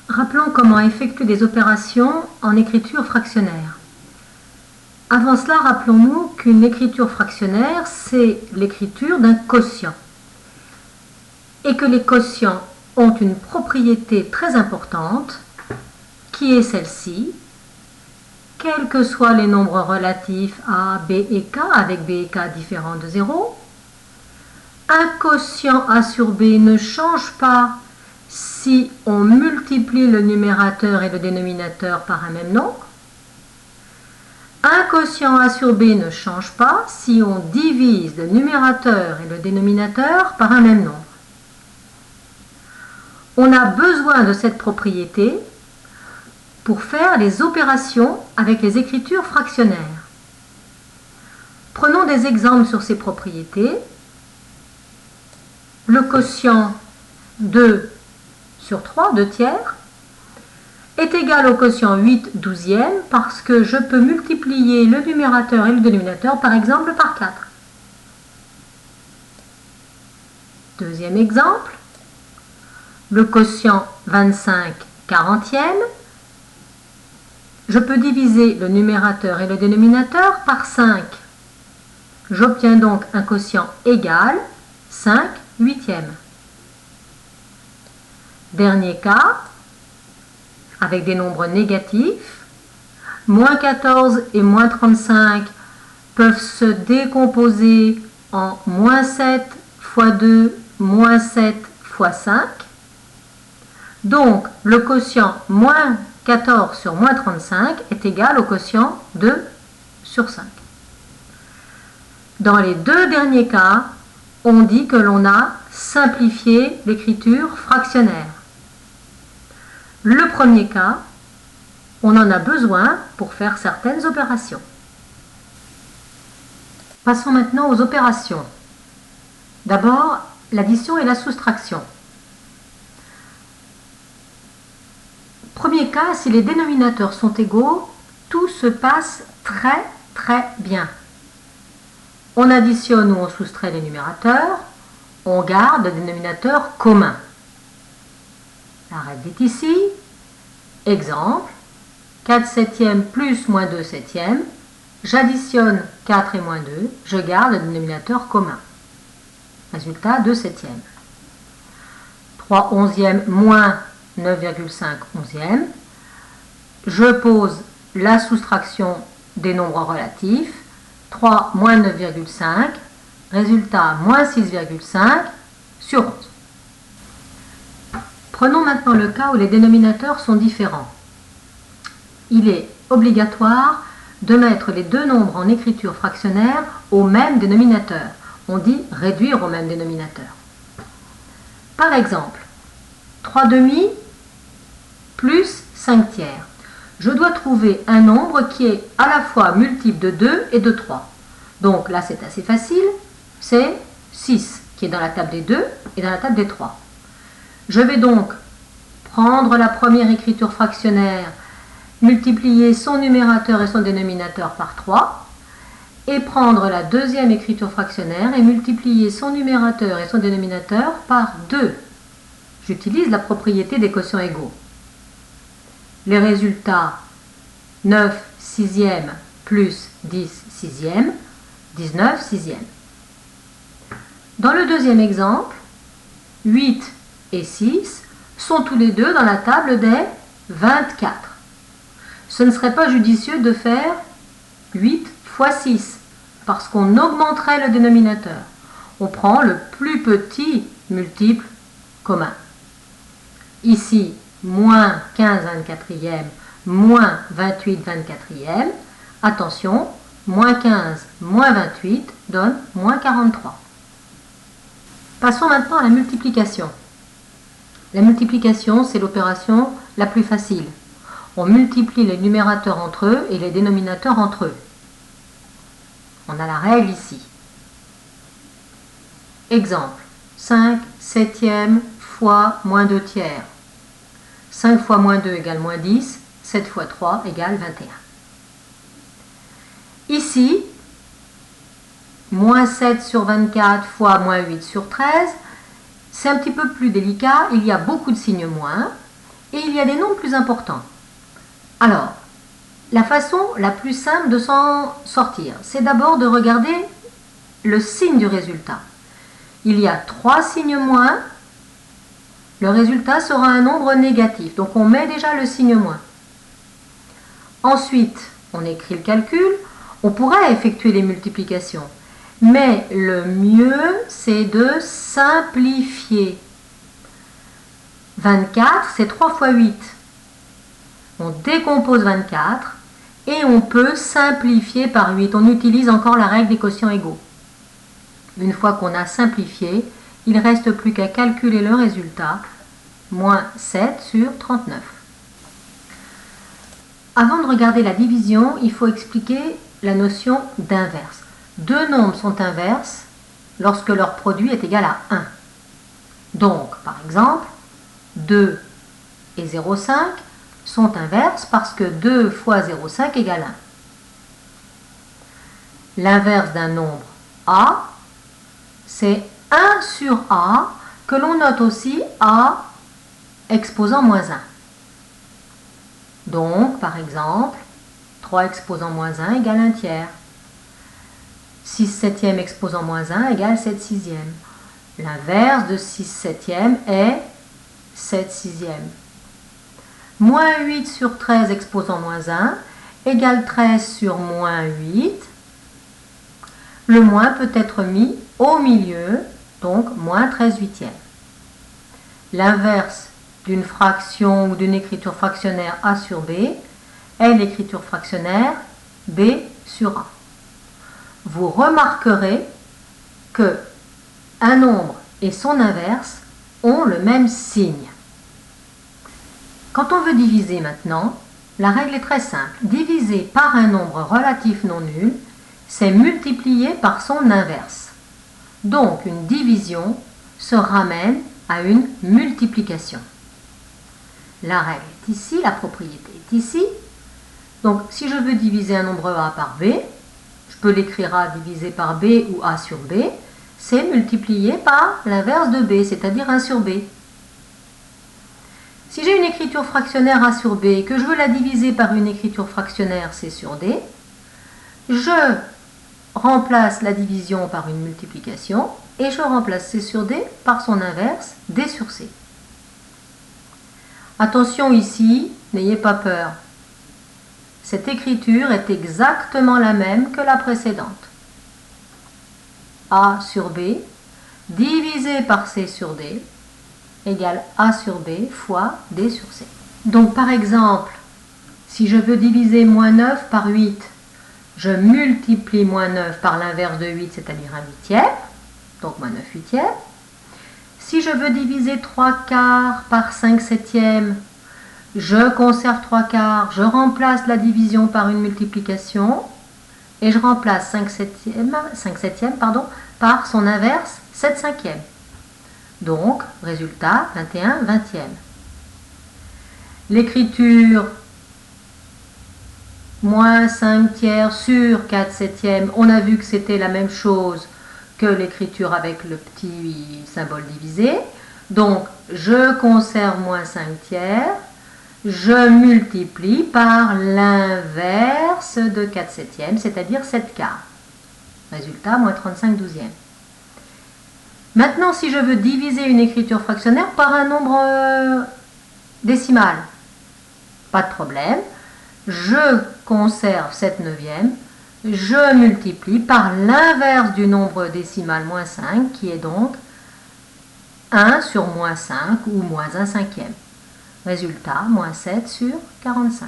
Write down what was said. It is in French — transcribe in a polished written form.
Rappelons comment effectuer des opérations en écriture fractionnaire. Avant cela, rappelons-nous qu'une écriture fractionnaire, c'est l'écriture d'un quotient. Et que les quotients ont une propriété très importante, qui est celle-ci. Quels que soient les nombres relatifs a, b et k, avec b et k différents de 0, un quotient a sur b ne change pas si on multiplie le numérateur et le dénominateur par un même nombre. Un quotient a sur b ne change pas si on divise le numérateur et le dénominateur par un même nombre. On a besoin de cette propriété pour faire les opérations avec les écritures fractionnaires. Prenons des exemples sur ces propriétés. Le quotient 2 sur 3, 2 tiers, est égal au quotient 8 douzièmes parce que je peux multiplier le numérateur et le dénominateur par exemple par 4. Deuxième exemple, le quotient 25 quarantièmes, je peux diviser le numérateur et le dénominateur par 5. J'obtiens donc un quotient égal 5 huitièmes. Dernier cas, avec des nombres négatifs, moins 14 et moins 35 peuvent se décomposer en moins 7 fois 2, moins 7 fois 5. Donc, le quotient moins 14 sur moins 35 est égal au quotient 2 sur 5. Dans les deux derniers cas, on dit que l'on a simplifié l'écriture fractionnaire. Le premier cas, on en a besoin pour faire certaines opérations. Passons maintenant aux opérations. D'abord, l'addition et la soustraction. Premier cas, si les dénominateurs sont égaux, tout se passe très bien. On additionne ou on soustrait les numérateurs, on garde le dénominateur commun. La règle est ici. Exemple, 4 septièmes plus moins 2 septièmes. J'additionne 4 et moins 2, je garde le dénominateur commun. Résultat, 2 septièmes. 3 onzièmes moins 9,5 onzièmes. Je pose la soustraction des nombres relatifs. 3 moins 9,5. Résultat, moins 6,5 sur 11. Prenons maintenant le cas où les dénominateurs sont différents. Il est obligatoire de mettre les deux nombres en écriture fractionnaire au même dénominateur. On dit réduire au même dénominateur. Par exemple, 3 demi plus 5 tiers. Je dois trouver un nombre qui est à la fois multiple de 2 et de 3. Donc là, c'est assez facile. C'est 6 qui est dans la table des 2 et dans la table des 3. Je vais donc prendre la première écriture fractionnaire, multiplier son numérateur et son dénominateur par 3, et prendre la deuxième écriture fractionnaire et multiplier son numérateur et son dénominateur par 2. J'utilise la propriété des quotients égaux. Les résultats, 9 sixièmes plus 10 sixièmes, 19 sixièmes. Dans le deuxième exemple, 8 et 6 sont tous les deux dans la table des 24. Ce ne serait pas judicieux de faire 8 fois 6, parce qu'on augmenterait le dénominateur. On prend le plus petit multiple commun. Ici, moins 15 24e, moins 28 24e. Attention, moins 15 moins 28 donne moins 43. Passons maintenant à la multiplication. La multiplication, c'est l'opération la plus facile. On multiplie les numérateurs entre eux et les dénominateurs entre eux. On a la règle ici. Exemple, 5 septièmes fois moins 2 tiers. 5 fois moins 2 égale moins 10, 7 fois 3 égale 21. Ici, moins 7 sur 24 fois moins 8 sur 13, c'est un petit peu plus délicat, il y a beaucoup de signes moins. et il y a des nombres plus importants. Alors, la façon la plus simple de s'en sortir, c'est d'abord de regarder le signe du résultat. Il y a 3 signes moins, le résultat sera un nombre négatif, donc on met déjà le signe moins. Ensuite, on écrit le calcul, on pourrait effectuer les multiplications, mais le mieux c'est de simplifier. 24, c'est 3 fois 8. On décompose 24 et on peut simplifier par 8. On utilise encore la règle des quotients égaux. Une fois qu'on a simplifié, il ne reste plus qu'à calculer le résultat, moins 7 sur 39. Avant de regarder la division, il faut expliquer la notion d'inverse. Deux nombres sont inverses lorsque leur produit est égal à 1. Donc, par exemple, 2 et 0,5 sont inverses parce que 2 fois 0,5 égale 1. L'inverse d'un nombre A, c'est 1 sur A, que l'on note aussi A exposant moins 1. Donc, par exemple, 3 exposant moins 1 égale 1 tiers. 6 septièmes exposant moins 1 égale 7 sixièmes. L'inverse de 6 septièmes est 7 sixièmes. Moins 8 sur 13 exposant moins 1 égale 13 sur moins 8. Le moins peut être mis au milieu, donc moins 13 huitièmes. L'inverse d'une fraction ou d'une écriture fractionnaire A sur B est l'écriture fractionnaire B sur A. Vous remarquerez que un nombre et son inverse ont le même signe. Quand on veut diviser maintenant, la règle est très simple. Diviser par un nombre relatif non nul, c'est multiplier par son inverse. Donc une division se ramène à une multiplication. La règle est ici, la propriété est ici. Donc si je veux diviser un nombre A par B, je peux l'écrire A divisé par B ou A sur B, c'est multiplier par l'inverse de B, c'est-à-dire 1 sur B. Si j'ai une écriture fractionnaire A sur B et que je veux la diviser par une écriture fractionnaire C sur D, je remplace la division par une multiplication et je remplace C sur D par son inverse, D sur C. Attention ici, n'ayez pas peur. Cette écriture est exactement la même que la précédente. A sur B divisé par C sur D égale A sur B fois D sur C. Donc par exemple, si je veux diviser moins 9 par 8, je multiplie moins 9 par l'inverse de 8, c'est-à-dire 1 huitième, donc moins 9 huitièmes. Si je veux diviser 3 quarts par 5 septièmes, je conserve 3 quarts, je remplace la division par une multiplication et je remplace 5 septièmes par son inverse, 7 cinquièmes. Donc, résultat, 21 vingtièmes. L'écriture moins 5 tiers sur 4 septièmes, on a vu que c'était la même chose que l'écriture avec le petit symbole divisé. Donc, je conserve moins 5 tiers, je multiplie par l'inverse de 4 septièmes, c'est-à-dire 7 quarts. Résultat, moins 35 douzièmes. Maintenant, si je veux diviser une écriture fractionnaire par un nombre décimal, pas de problème. Je conserve 7 neuvièmes, je multiplie par l'inverse du nombre décimal moins 5, qui est donc 1 sur moins 5 ou moins 1 cinquième. Résultat, moins 7 sur 45.